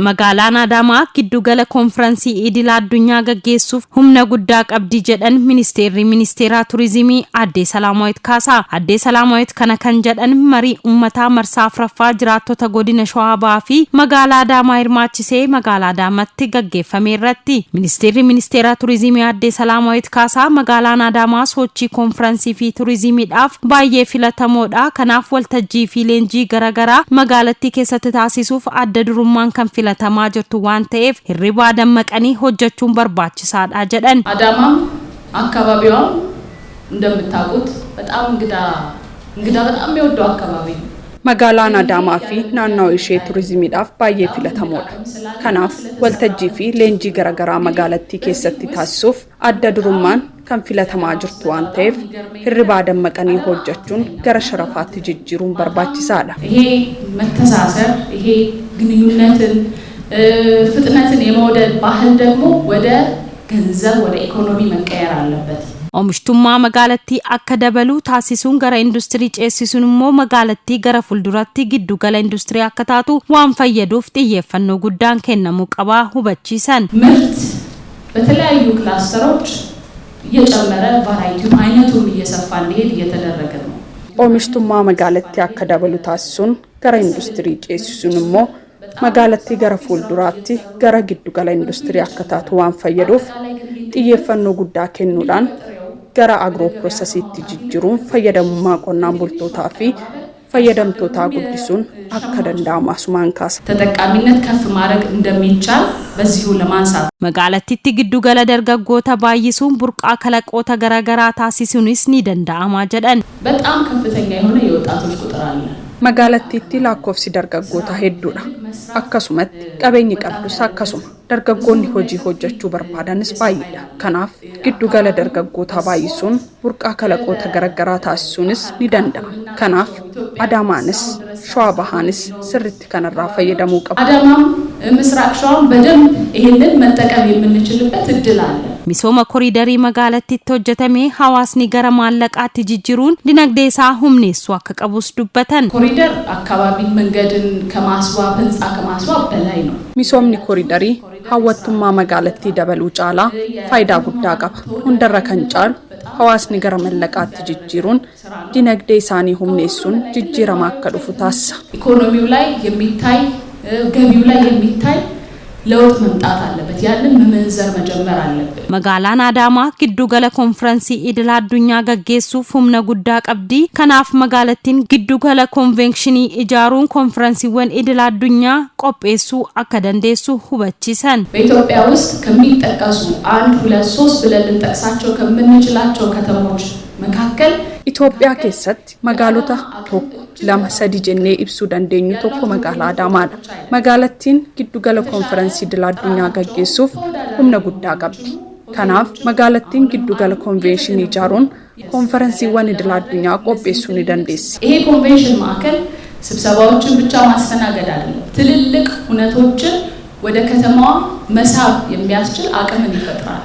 Magaalaan Adaamaa giddugala konferansii idil addunyaa gaggeessuuf humna guddaa qabdi jedhan ministeera turizimii Aadde Salaamaawit Kaasaa. Aadde Salaamaawit kana kan jedhan marii ummataa marsaa afraffaa jiraattota godina Shawaa Bahaa fi magaalaa Adaamaa hirmaachisee magaalaa Adaamaatti gaggeeffame irratti. Ministeera turizimii Aadde Salaamaawit Kaasaa magaalaan Adaamaa sochii konferansii fi turizimiidhaaf baay'ee filatamoodha. Kanaaf waltajjii fi leenjii garaagaraa magaalattii keessatti taasisuuf adda durummaan kan filatamaa jirtu waan ta'eef hirribaa dammaqanii hojjechuun barbaachisaadha jedhan. አዳማ አካባቢዋ እንደምታውቁት በጣም እንግዳ በጣም የሚወደው አካባቢ ነው። Magaalaan Adaamaa fi naannoo ishee turizimiidhaaf baay'ee filatamoodha. Kanaaf waltajjii fi leenjii garaagaraa magaalattii keessatti taasisuuf adda durummaan kan filatamaa jirtu waan ta'eef hirribaa dammaqanii hojjechuun gara sharafaatti jijjiiruun barbaachisaadha. ይሄ መተሳሰር ይሄ ግንኙነትን ፍጥነትን የመውደድ ባህል ደግሞ ወደ ገንዘብ ወደ ኢኮኖሚ መቀየር አለበት. Oomishtummaa magaalattii akka dabalu taasisuun gara industirii ceesisuun immoo magaalattii gara fuulduratti giddugala industirii akka taatu waan fayyaduuf xiyyeeffannoo guddaan kennamuu qaba hubachiisan. ምርት በተለያዩ ክላስተሮች እየጨመረ ቫራይቲው አይነቱን እየሰፋ እንዲሄድ እየተደረገ ነው. Oomishtummaa magaalattii akka dabalu taasisuun gara industirii ceesisuun immoo magaalattii gara fuulduraatti gara giddugala industirii akka taatu waan fayyaduuf xiyyeeffannoo guddaa kennuudhaan gara agiroo piroosesiitti jijjiiruun fayyadamummaa qonnaan bultootaa fi fayyadamtootaa guddisuun akka danda'amu asumaan kaasa. ተጠቃሚነት ከፍ ማድረግ እንደሚቻል በዚሁ ለማንሳት magaalattiitti giddugala dargaggoota baay'isuun burqaa kalaqoota garaagaraa taasisuunis ni danda'ama jedhan. በጣም ከፍተኛ የሆነ የወጣቶች ቁጥር አለ. Magaalattiitti lakkoofsi dargaggoota hedduudha. Akkasumatti qabeenyi qabdus akkasuma dargaggoonni hojii hojjechuu barbaadanis baay'eedha. Kanaaf giddugala dargaggoota baay'isuun burqaa kalaqoota garaagaraa taasisuunis ni danda'ama. Kanaaf Adaamaanis Shawaa Bahaanis sirriitti kanarraa fayyadamuu qabu. Adaamaan ምስራቅ ሸዋን በደንብ ይሄንን መጠቀም የምንችልበት እድል አለ. Misooma koriidarii magaalattiitti hojjetame hawaasni gara maallaqaatti jijjiiruun dinagdee isaa humneessuu akka qabus dubbatan. ኮሪደር አካባቢ መንገድን ከማስዋብ ህንጻ ከማስዋብ በላይ ነው. Misoomni koriidarii hawwattummaa magaalattii dabaluu caalaa faayidaa guddaa qaba. Hundarra kan caalu hawaasni gara maallaqaatti jijjiiruun dinagdee isaanii humneessuun jijjiirama akka dhufu taasisa. ኢኮኖሚው ላይ የሚታይ ገቢው ላይ የሚታይ ለውጥ መምጣት አለበት. ያንን መመንዘር መጀመር አለበት. Magaalaan Adaamaa giddugala konferansii idil addunyaa gaggeessuuf humna guddaa qabdi. Kanaaf magaalattiin giddugala konvenshinii ijaaruun konferansiiwwan idil addunyaa qopheessuu akka dandeessu hubachiisan. በኢትዮጵያ ውስጥ ከሚጠቀሱ 1 2 3 ብለን ልንጠቅሳቸው ከምንችላቸው ከተሞች መካከል Itoophiyaa keessatti magaalota tokko lama sadi jennee ibsuu dandeenyu tokko magaalaa Adaamaadha. Magaalattiin giddugala konferansii idil addunyaa gaggeessuuf humna guddaa qabdi. Kanaaf magaalattiin giddugala konvenshinii ijaaruun konferansiiwwan idil addunyaa qopheessuu ni dandeessi. ይሄ ኮንቬንሽን ማዕከል ስብሰባዎችን ብቻ ማስተናገድ አይደለም, ትልልቅ ሁነቶችን ወደ ከተማዋ መሳብ የሚያስችል አቅምን ይፈጥራል.